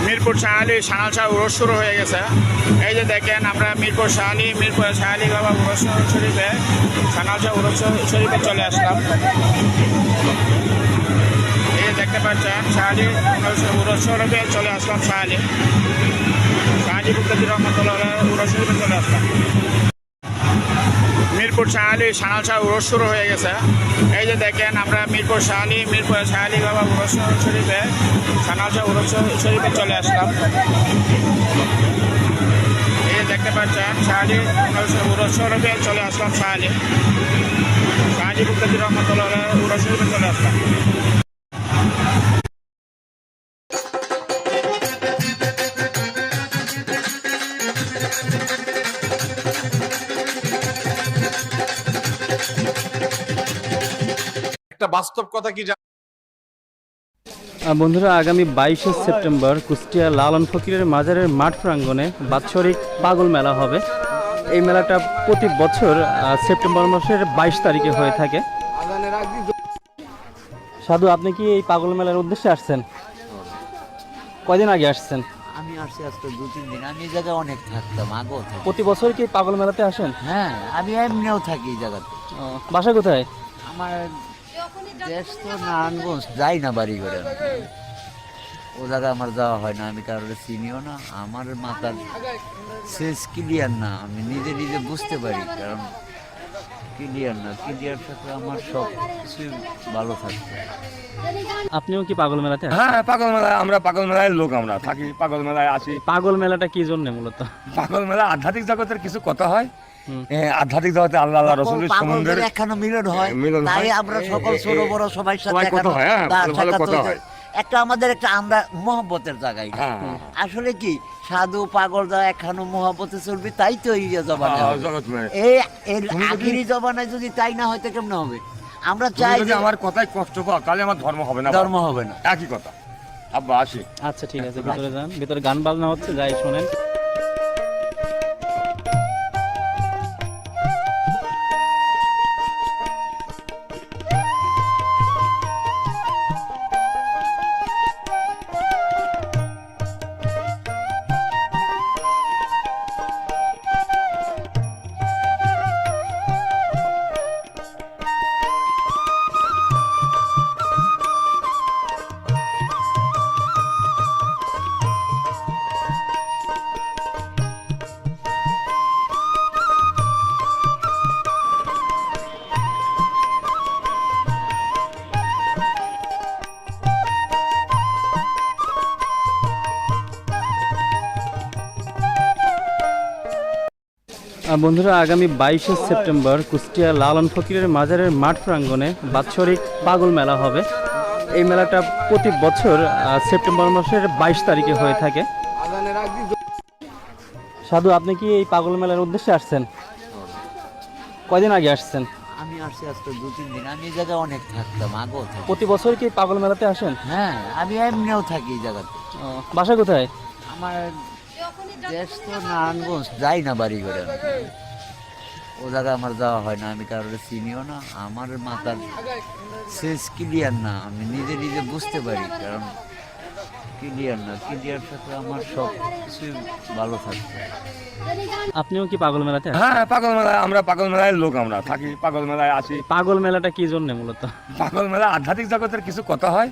মিরপুর শাহালি সানালশাহ উরস শুরু হয়ে গেছে। এই যে দেখেন আমরা মিরপুর শাহালি বাবা উরস শরীফে সানালশাহ উরস শরীফে চলে আসলাম। এই দেখতে পাচ্ছেন শাহালি উরস শরীফে চলে আসলাম। শাহালি শাহালি মুক্তাদির রহমতুল্লাহ উরস শরীফে চলে আসলাম। মিরপুর শাহালি সানাল শাহ উরস শুরু হয়ে গেছে। এই যে দেখেন আমরা মিরপুর শাহালি বাবা উরস শরীফে সানাল শাহ উরস শরীফে চলে আসলাম। এই যে দেখতে পাচ্ছেন শাহালি উরস শরীফে চলে আসলাম। শাহালি মুক্তাদির রহমতুল্লাহ উরস শরীফে চলে আসলাম। একটা বাস্তব কথা কি বন্ধুরা, আগামী 22শে সেপ্টেম্বর কুষ্টিয়া লালন ফকিরের মাজারের মাঠ প্রাঙ্গণে বাৎসরিক পাগল মেলা হবে। এই মেলাটা প্রতি বছর সেপ্টেম্বর মাসের 22 তারিখে হয়ে থাকে। সাধু, আপনি কি এই পাগল মেলার উদ্দেশ্যে আসছেন? কয়দিন আগে আসছেন? আমি আসছি আজকে 2-3 দিন। আমি এই জায়গায় অনেক থাকতাম, আগেও থাকি। প্রতি বছর কি পাগল মেলাতে আসেন? হ্যাঁ, আমি এমনিও থাকি এই জায়গাতে। বাসা কোথায়? আমার দেশ তো নারায়ণগঞ্জ, যাই না বাড়ি ঘরে। ও জায়গায় আমার যাওয়া হয় না, আমি কারোর চিনিও না। আমার মাথার শেষ ক্লিয়ার না, আমি নিজে নিজে বুঝতে পারি, কারণ ক্লিয়ার না। ক্লিয়ার থাকলে আমার সব কিছুই ভালো থাকবে। আপনিও কি পাগল মেলাতে আসেন? হ্যাঁ, পাগল মেলায় আমরা পাগল মেলায় লোক, আমরা থাকি পাগল মেলায় আসি। পাগল মেলাটা কি জন্য মূলত? পাগল মেলা আধ্যাত্মিক জগতের কিছু কথা হয়। আধ্যাত্মিক জগতে আল্লাহ রাসূলের সম্বন্ধে এখানে মিলন হয়, মিলন হয়। তাই আমরা সকল ছোট বড় সবার সাথে সবাই কথা হয়, হ্যাঁ, ভালো কথা হয়। একটা আমাদের একটা আমরা মহব্বতের জায়গায়। আসলে কি সাধু পাগল যা এখানে মহব্বতে চলবে, তাই তো এই জবানে এই আখিরি জবানায় যদি তাই না হয় তো কেমন হবে? আমরা চাই যদি আমার কথায় কষ্ট পাও তাহলে আমার ধর্ম হবে না, ধর্ম হবে না। একই কথা। আব্বা আসি। আচ্ছা, ঠিক আছে, ভিতরে যান। ভিতরে গান বাজনা হচ্ছে, যাই শোনেন। বন্ধুরা, আগামী 22শে সেপ্টেম্বর কুষ্টিয়া লালন ফকিরের মাজারের মাঠ প্রাঙ্গণে বাৎসরিক পাগল মেলা হবে। এই মেলাটা প্রতি বছর সেপ্টেম্বর মাসের 22 তারিখে হয়ে থাকে। সাধু, আপনি কি এই পাগল মেলার উদ্দেশ্যে আসছেন? কয়দিন আগে আসছেন? আমি আসছি আজকে 2-3 দিন। আমি এই জায়গায় অনেক থাকতাম, আগেও থাকি। প্রতি বছর কি পাগল মেলাতে আসেন? হ্যাঁ, আমি এমনিও থাকি এই জায়গাতে। বাসা কোথায়? আমার দেশ তো নারায়ণগঞ্জ, যাই না বাড়ি ঘরে। ও জায়গায় আমার যাওয়া হয় না, আমি কারোর চিনিও না। আমার মাথার শেষ ক্লিয়ার না, আমি নিজে নিজে বুঝতে পারি, কারণ ক্লিয়ার না। ক্লিয়ার থাকলে আমার সব কিছুই ভালো থাকবে। আপনিও কি পাগল মেলাতে আসেন? হ্যাঁ, পাগল মেলায় আমরা পাগল মেলায় লোক, আমরা থাকি পাগল মেলায় আসি। পাগল মেলাটা কি জন্য মূলত? পাগল মেলা আধ্যাত্মিক জগতের কিছু কথা হয়।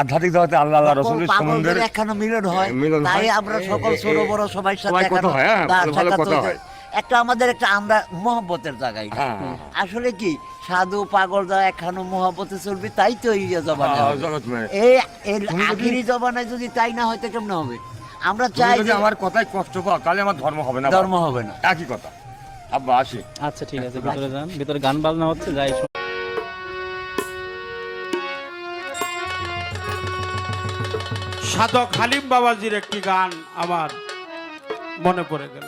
আধ্যাত্মিক জগতে আল্লাহ রাসূলের সম্বন্ধে এখানে মিলন হয়, মিলন হয়। তাই আমরা সকল ছোট বড় সবার সাথে কথা হয়, হ্যাঁ, ভালো কথা হয়। একটা আমাদের একটা আমরা মহব্বতের জায়গায়। আসলে কি সাধু পাগল যা এখানে মহব্বতে চলবে, তাই তো এই জবানে এই আখিরি জবানায় যদি তাই না হয় তো কেমন হবে? আমরা চাই যদি আমার কথায় কষ্ট পাও তাহলে আমার ধর্ম হবে না, ধর্ম হবে না। একই কথা। আব্বা আসি। আচ্ছা, ঠিক আছে, ভিতরে যান। ভিতরে গান বাজনা হচ্ছে, যাই শোনেন। সাধক হালিম বাবাজির একটি গান আমার মনে পড়ে গেল।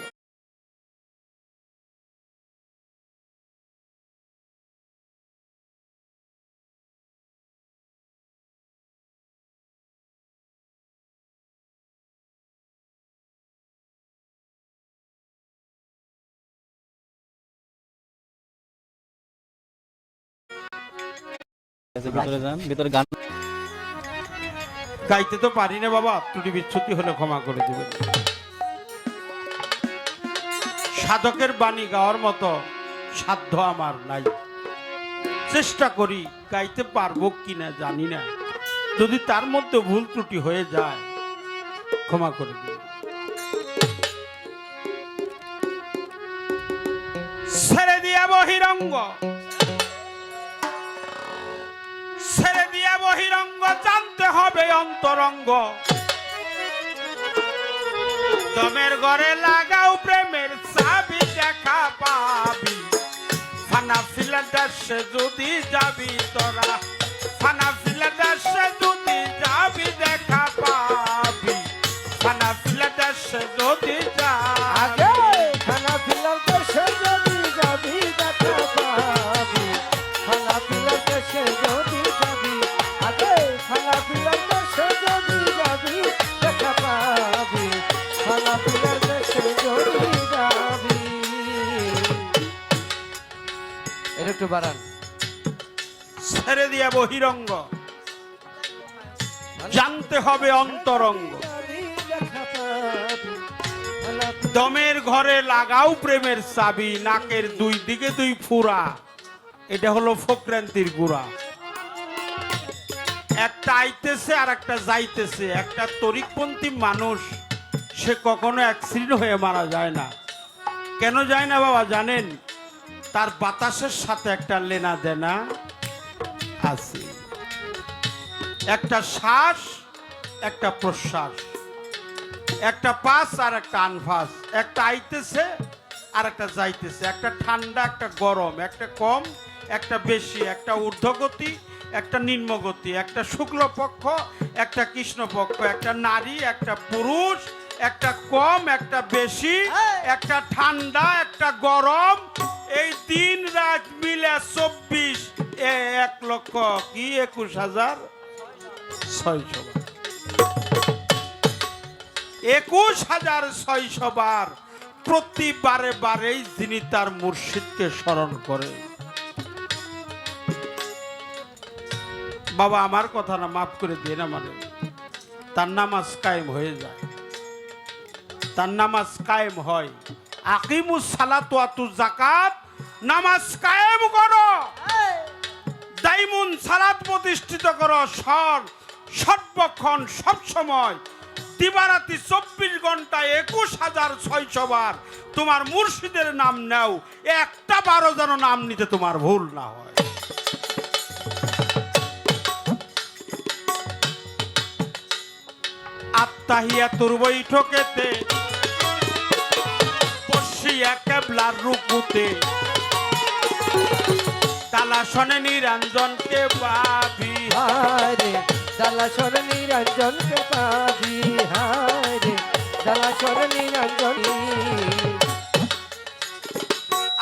ভিতরে যান। ভিতরে গান গাইতে তো পারি না বাবা, ত্রুটি বিচ্ছুতি হলে ক্ষমা করে দিবেন। সাধকের বাণী গাওয়ার মতো সাধ্য আমার নাই। চেষ্টা করি, গাইতে পারবো কিনা জানি না। যদি তার মধ্যে ভুল ত্রুটি হয়ে যায় ক্ষমা করে দিবেন। বহিরঙ্গ, ছেড়ে দিয়ে বহিরঙ্গ, জানতে হবে অন্তরঙ্গ। দমের ঘরে লাগাও প্রেমের চাবি, দেখা পাবি ফানা ফিলা দেশে যদি যাবি তোরা, ফানা ফিলা দেশে যদি যাবি দেখা পাবি, ফানা ফিলা দেশে যদি যাবি। খানা পিলার দেশে যদি যাবি দেখা পাবি, খানা পিলার দেশে যদি যাবি, আগে খানা পিলার দেশে যদি যাবি দেখা পাবি, খানা পিলার দেশে যদি যাবি। এটা একটু বাড়ান। ছেড়ে দিয়া বহিরঙ্গ, জানতে হবে অন্তরঙ্গ। দেখা পাবি, খানা দমের ঘরে লাগাও প্রেমের চাবি, নাকের দুই দিকে দুই ফুরা, এটা হলো ফক্রান্তির গুড়া। একটা আইতেছে আর একটা যাইতেছে। একটা তরিকপন্থী মানুষ সে কখনো অ্যাক্সিডেন্ট হয়ে মারা যায় না। কেন যায় না বাবা জানেন? তার বাতাসের সাথে একটা লেনা দেনা আছে, একটা শ্বাস একটা প্রশ্বাস, একটা পাস আর একটা আনফাস, একটা আইতেছে আর একটা যাইতেছে, একটা ঠান্ডা একটা গরম, একটা কম একটা বেশি, একটা ঊর্ধ্বগতি একটা নিম্নগতি, একটা শুক্লপক্ষ একটা কৃষ্ণপক্ষ, একটা নারী একটা পুরুষ, একটা কম একটা বেশি, একটা ঠান্ডা একটা গরম। এই দিন রাত মিলে 24 1,00,000 কি 21,600 21,600 বার প্রতিবারে বারেই যিনি তার মুর্শিদকে স্মরণ করে। বাবা আমার কথা না, মাফ করে দিয়ে না, মানে তার নামাজ কায়েম হয়ে যায়, তার নামাজ কায়েম হয়। আকিমুস সালাত ওয়া আতুজ যাকাত, নামাজ কায়েম করো, দাইমুন সালাত প্রতিষ্ঠিত করো, সর্বক্ষণ সব সময় দিবারাতি 24 ঘন্টায় 21,600 বার তোমার মুর্শিদের নাম নাও, একটা বারো যেন নাম নিতে তোমার ভুল না হয়। আত্তাহিয়াতুর বৈঠকেতে বসিয়া কেবলার রুকুতে, তালা শোনে নিরঞ্জনকে পাবি, হারে দালাসর নিরঞ্জনকে পাবি, হারে দালাসর নিরঞ্জন।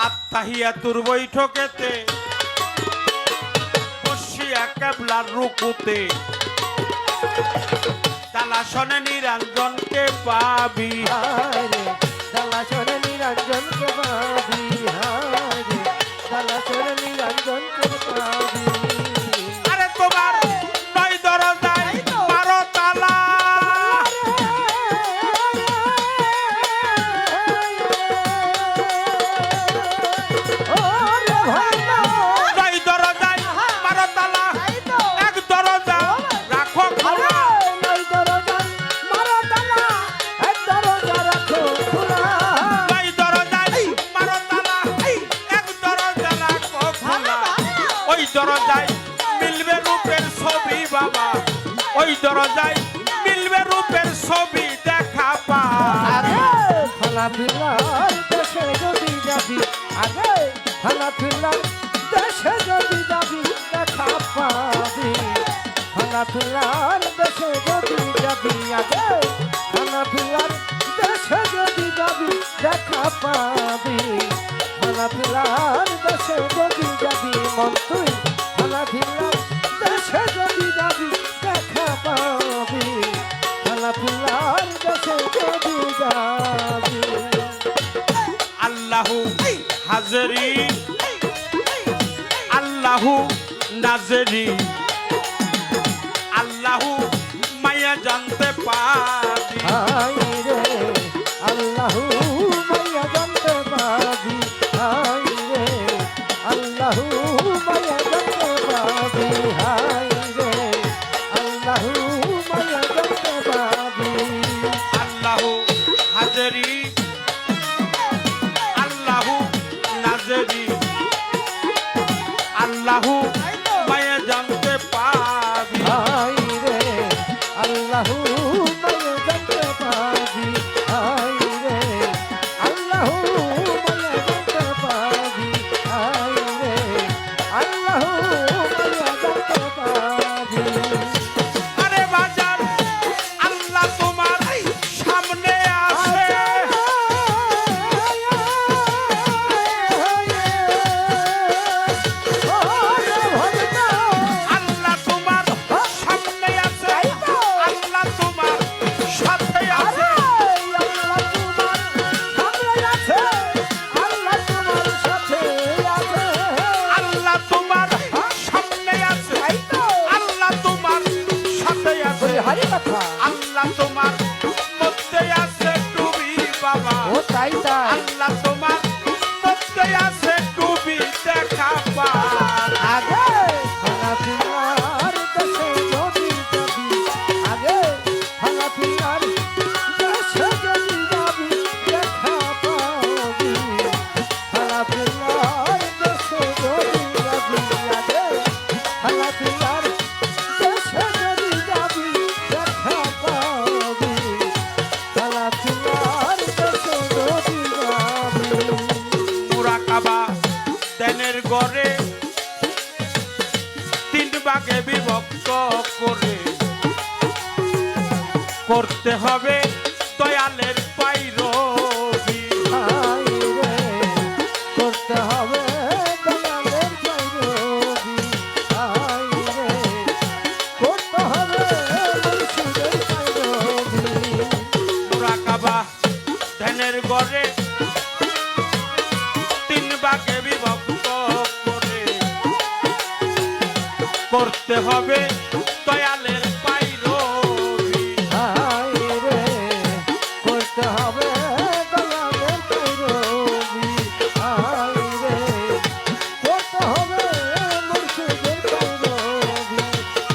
আত্তাহিয়াতুর বৈঠকেতে বসিয়া কেবলার রুকুতে, তালা শোনে নিরঞ্জনকে পাবি, হারে দালাসর নিরঞ্জনকে পাবি, হারে দালাসর নিরঞ্জনকে পাবি। আরে তোমার নয় দরজায় 12 তালা, নয় দরজায় 12 তালা, এক দরজা রাখো খোলা, নয় দরজায় 12 তালা, এক দরজা রাখো খোলা। ওই দরজায় মিলবে রূপের ছবি বাবা, ওই দরজায় মিলবে রূপের ছবি দেখা পাবি। ফালা ফিলার দেশে যদি যাবি, আগে ফালা ফিলার দেশে যদি যাবি দেখা পাবি, ফালা ফিলার দেশে যদি যাবি, আগে ফালা ফিলার দেশে যদি যাবি দেখা পাবি, ফালা ফিলার দেশে যদি যাবি, মন তুই ফালা ফিলার দেশে যদি যাবি দেখা পাবি, ফালা ফিলার দেশে যদি যাবি। আল্লাহু হাজরি, আল্লাহু নাজরি, আল্লাহু মায়া জানতে পাবি, হায় রে আল্লাহু মায়া জানতে পাবি, হায় রে আল্লাহু মায়া জানতে পাবি, হায় রে আল্লাহু মায়া জানতে পাবি। আল্লাহু হাজরি, আল্লাহু নাজরি, আল্লাহু মায়া জানতে পাবি আয় রে আল্লাহু মায়া জানতে পাবি আরে বাজার আল্লাহ তোমার সামনে আছে আল্লাহ তোমার সামনে আছে আল্লাহ তোমার সাথে আছে আল্লাহ তোমার সামনে আছে আল্লাহ তোমার সাথে আছে আল্লাহ তোমার মধ্যে আছে তুমি বাবা আল্লাহ তোমার মধ্যে আছে তুমি দেখা পা মুরাকাবা ধ্যানের ঘরে তিন ভাগে বিভক্ত করে করতে হবে দয়ালের পাইরবি করতে হবে দয়ালের পাইরবি আয় রে করতে হবে মুর্শিদের পাইরবি মুরাকাবা ধ্যানের ঘরে তিন ভাগে বিভক্ত করে করতে হবে দয়ালের পাইরবি আয় রে করতে হবে দয়ালের পাইরবি আয় রে করতে হবে মুর্শিদের পাইরবি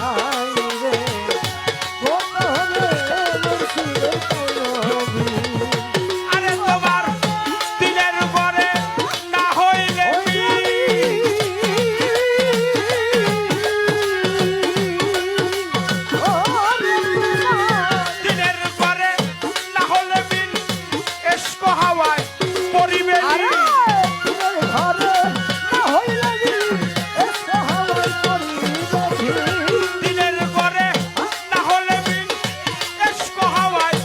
আয় রে করতে হবে মুর্শিদের পাইরবি আরে তোমার দিনের ঘরে না হইলে দিনের ঘরে না হলে বিন এসকো হাওয়ায় পরিবে দিনের ঘরে না হলে বিন এসকো হাওয়ায়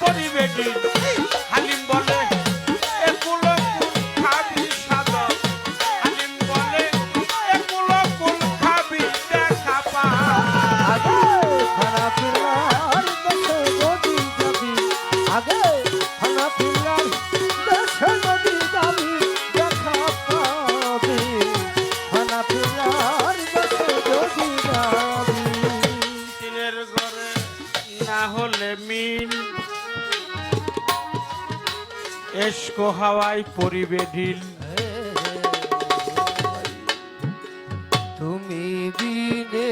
পরিবে হালিম বলে এগুলো কুল খাবি সাদর হালিম বলে এগুলো কুল খাবি দেখা পা দিনের ঘরে না হলে মিল এসকো হাওয়ায় পরিবে ঢিল তুমি বিনে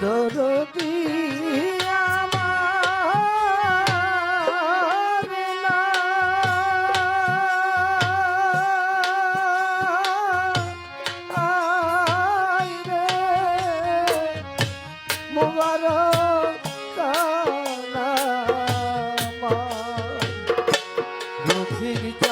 দরদি আমার না। আয় রে মুবারক কালামা রফিক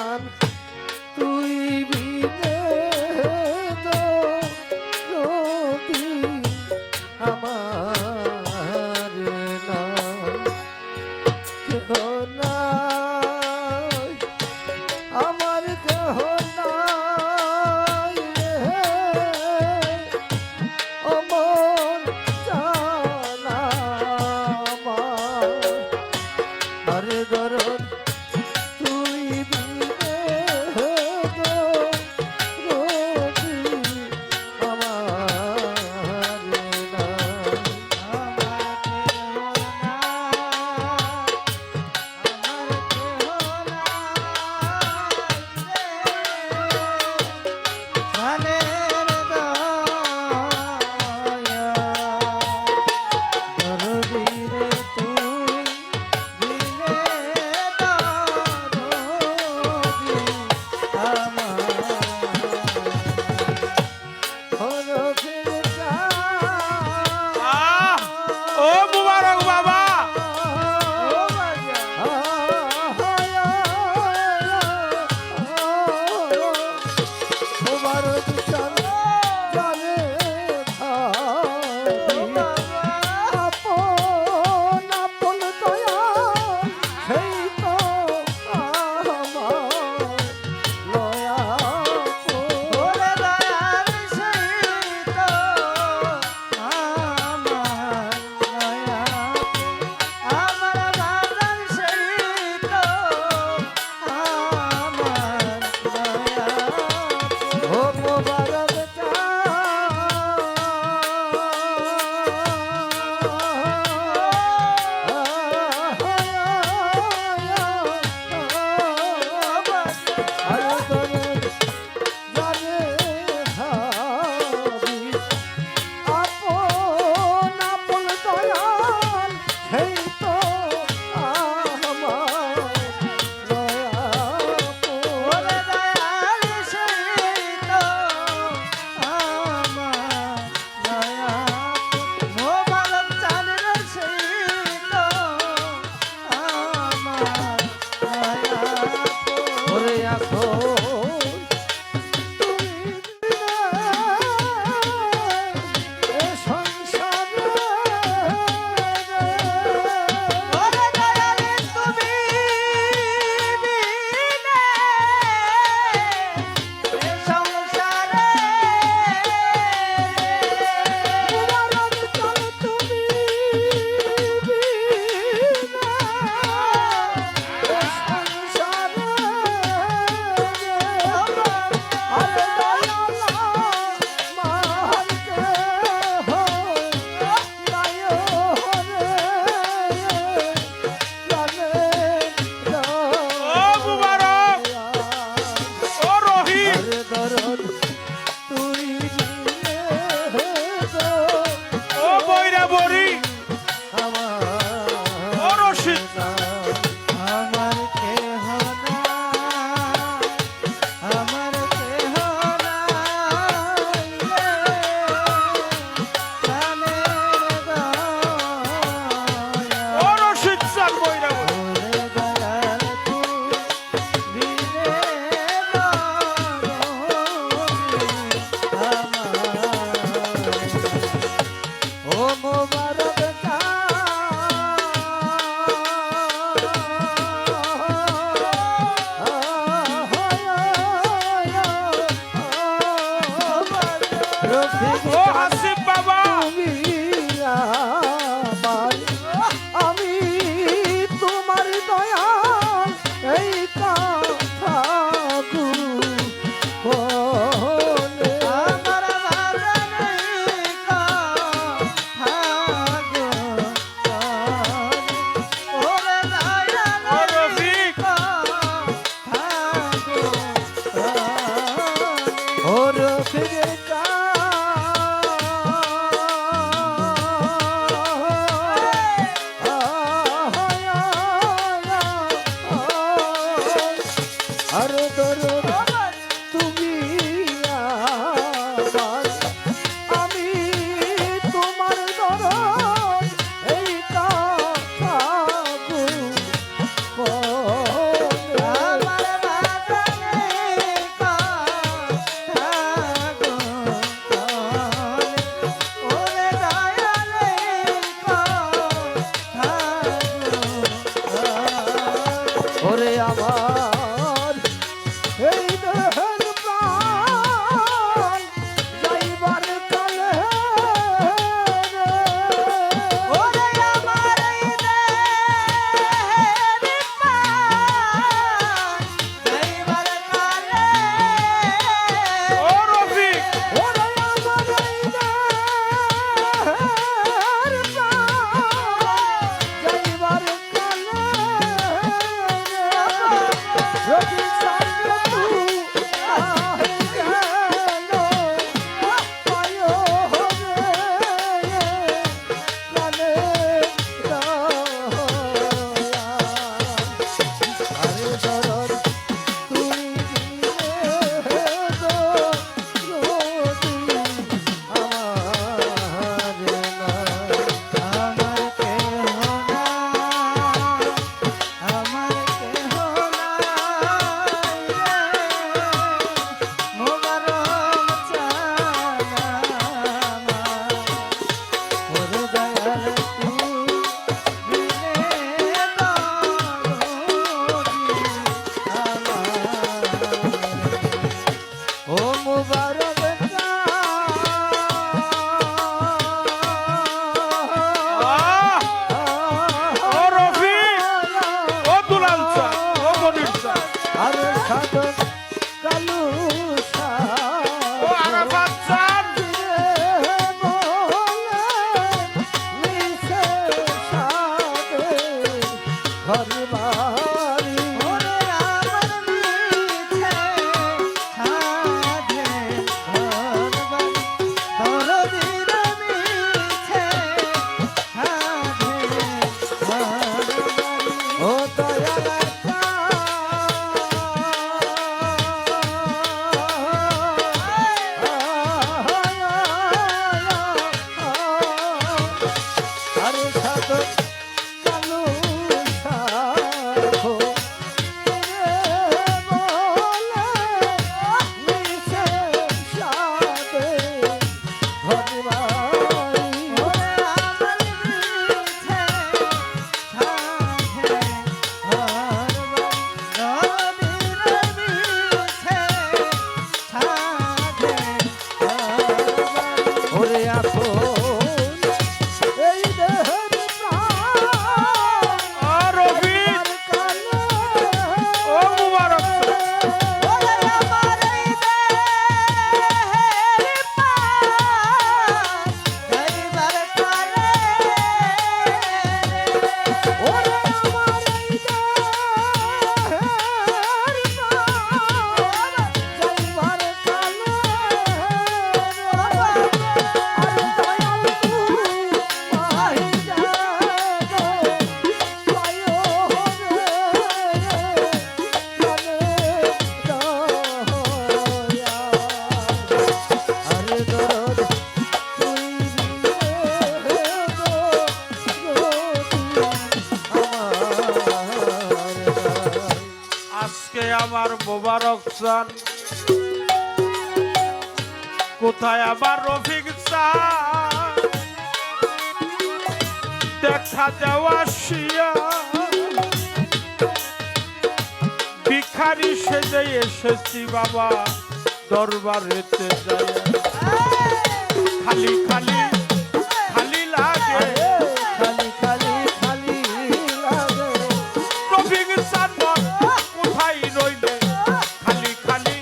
আরে দরদ তুমি আমার, আমি তোমার দরদ, এই কথা গো আমার বাজারে কথা গো ওরে দয়ালে কথা গো ওরে আমার এই দেহের প্রাণ যাইবার কালে ওরে আমার এই দেহের প্রাণ যাইবার কালে ও রফিক ওরে আমার এই দেহের প্রাণ যাইবার কালে রবি সঙ্গে তুই আহে গেল পায়ো হবে প্রাণে আরে দরদ তুই আমার কেহ না আমার কেহ মোবারক চানা ওরে দয়াল তুই বিনে ও মোবারক ও রফিক ও দুলাল চা ও মনির চা আরে সাধক কালু ও আরাফাত চান ঘর বাড়ি ওরে আমার মিছে সাধে ঘর বাড়ি দরদির মিছে সাধে ঘর বাড়ি ও দয়াল আরে সাধক কালু সাধো বলে মিছে সাধে ভগবান ওরে আমার মিছে সাধে ভগবান মিছে সাধে ভগবান ওরে আপন এই দেহের প্রাণ ও রফিক কালে ও মুবারক চা ওরে আমার এই দেহের প্রাণ যাইবার কালে ওরে আমার এই দেহের প্রাণ যাইবার কালে আরে দয়াল তুই পাহি যাগো পায়ো হবে প্রাণে দয়া আরে দরদ তুই আজকে আমার মোবারক চান কোথায় আবার রফিক চান দেখা দেওয়া শিয়া ভিখারি সেজে এসেছি বাবা দরবারেতে যায় খালি খালি খালি লাগে খালি খালি খালি লাগে রফিক চান মন কোথায় রইলে খালি খালি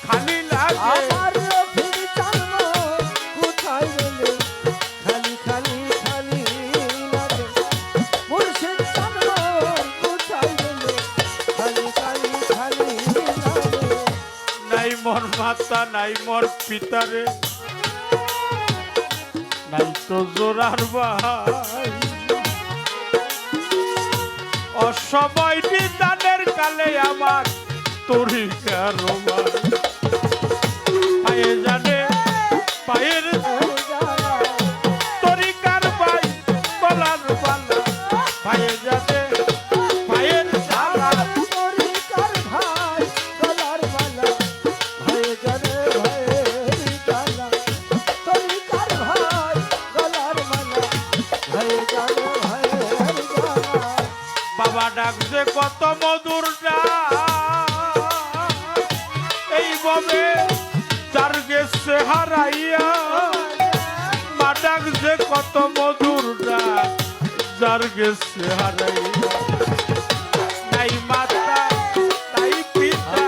খালি লাগে আমার রফিক জন্ম কোথায় গেলে খালি খালি খালি লাগে মুর্শিদ জন্ম কোথায় গেলে খালি খালি খালি লাগে নাই মোর মাতা নাই মোর পিতারে নাই তো জোরার ভাই অসময় বিধানের কালে আমার তরিকার ভাই পায়ে জানে পায়ের তরিকার ভাই গলার বালা পায়ে জানে পায়ের জ্বালা তরিকার ভাই গলার মালা ভাই জানে ভাইয়ের জ্বালা তরিকার ভাই গলার মালা ভাই জানে ভাইয়ের জ্বালা বাবা ডাকছে কত মধুর ডাক এই ভাবে যার গেছে হারাইয়া মা ডাকছে কত মধুর ডাক যার গেছে হারাইয়া নাই মাতা নাই পিতা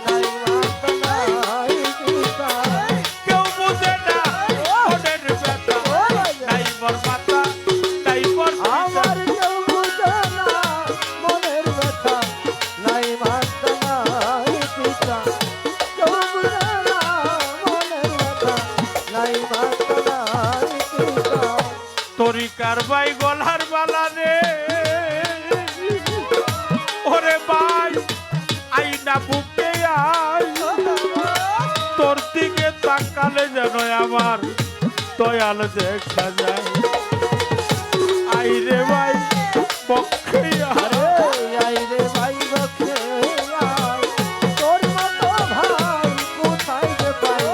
নাই মাতা নাই পিতা কেউ বুঝে না মনের ব্যথা নাই মোর মাতা নাই মোর পিতা আমার কেউ বুঝে না মনের ব্যথা নাই মাতা নাই পিতা কেউ বুঝে না মনের ব্যথা নাই মাতা নাই পিতা তরিকার ভাই গলার বালা রে ওরে ভাই আইনা বুকে আই তোর দিকে তাকালে যেন আমার দয়াল দেখা যায় আই রে ভাই পক্ষে আরে আই রে ভাই বকে আই তোর মতো ভাই কোথায় যে পাই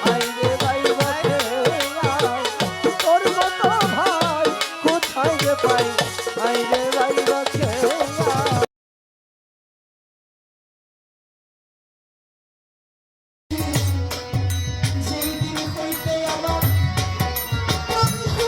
আই রে ভাই বকে আই তোর মতো ভাই কোথায় যে পাই আই রে ভাই বকে আই যেই দিন হইতে আমার বন্ধু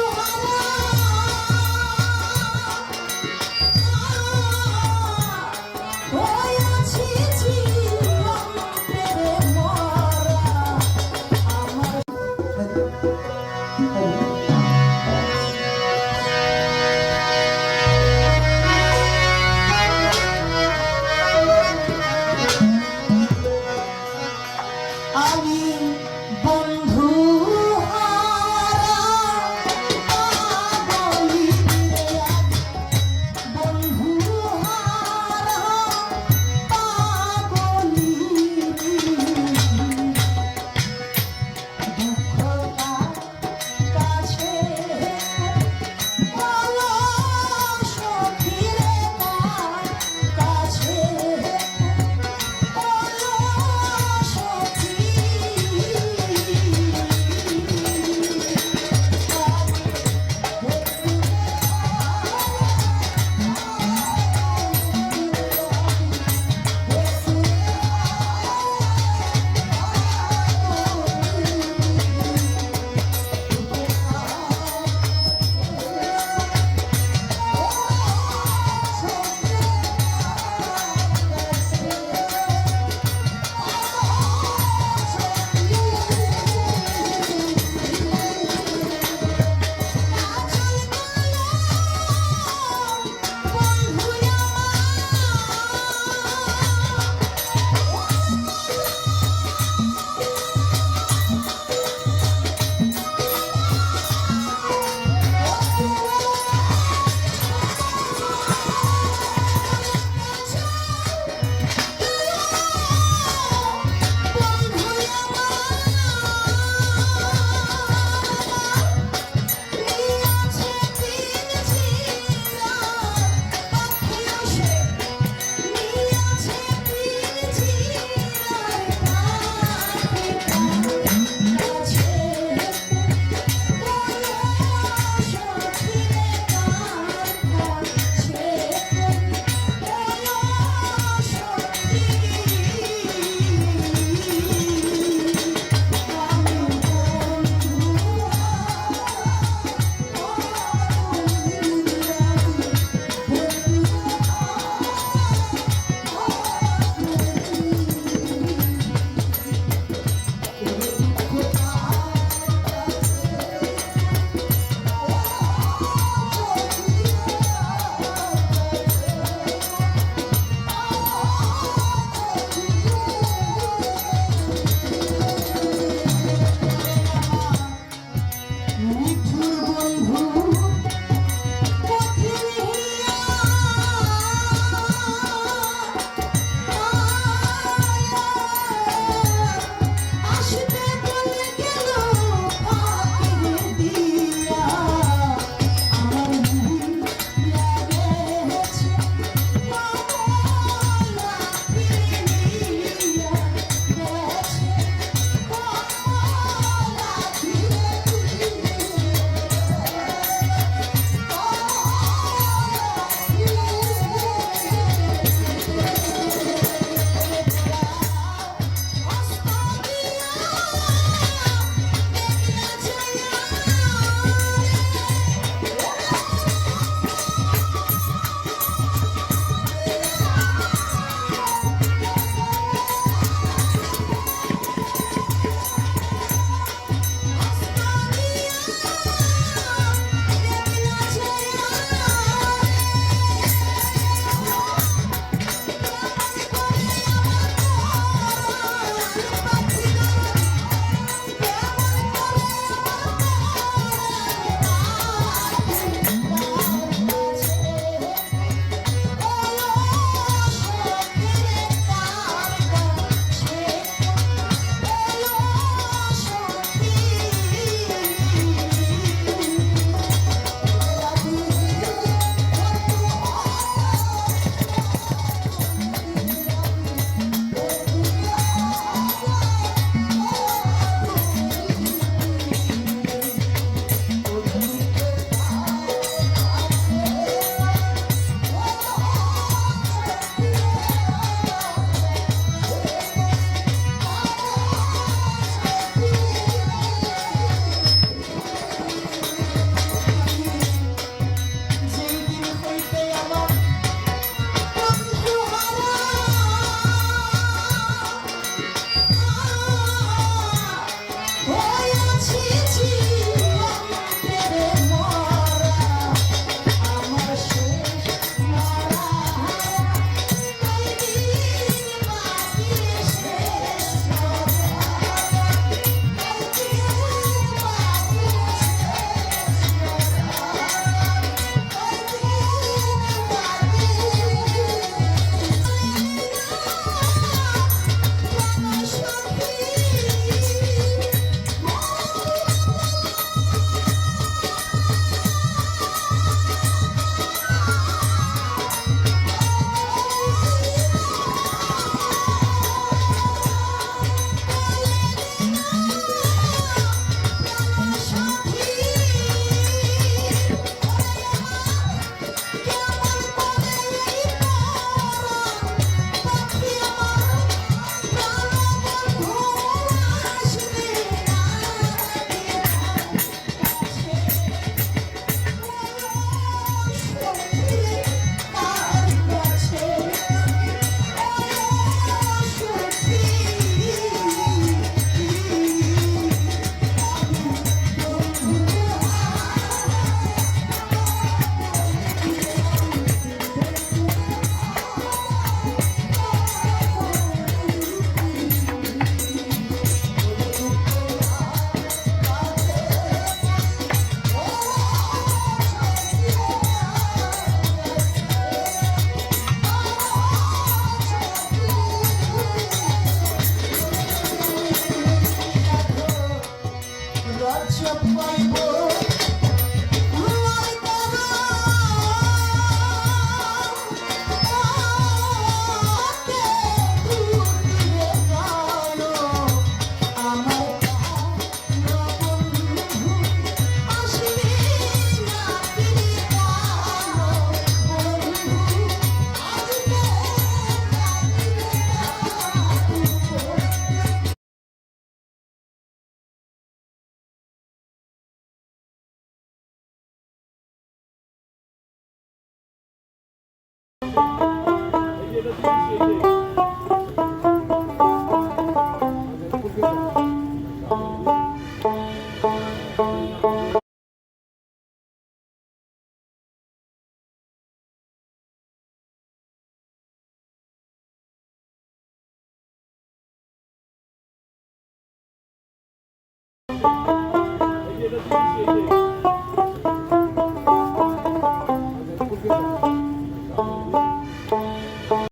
Thank you.